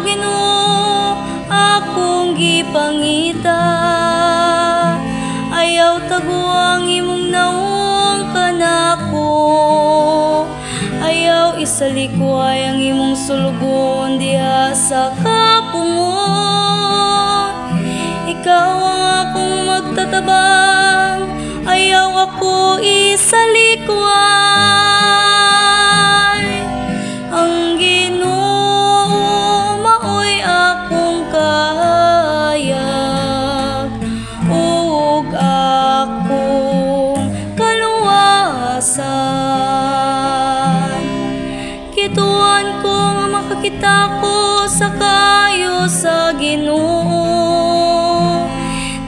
Ginoo, akong gipangita. Ayaw taguang imong naong kanako. Ayaw isalikway ang imong sulugon diha sa kapungon. Ikaw ang akong magtatabang, ayaw ako isalikway. Ang Ginoo maoy akong kahayag, ug akong kaluwasan. Kituan ko nga makakita ko sa kayo sa Ginoo,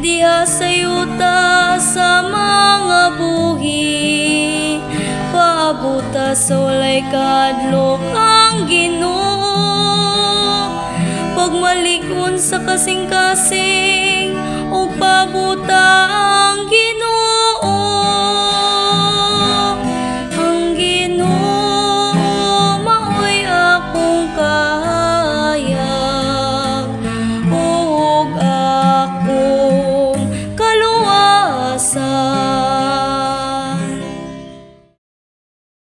diha sa yuta sa mga buhi. Paabuta sa walay kadlok ang Ginoo, pagmalikon sa kasing-kasing o pabuta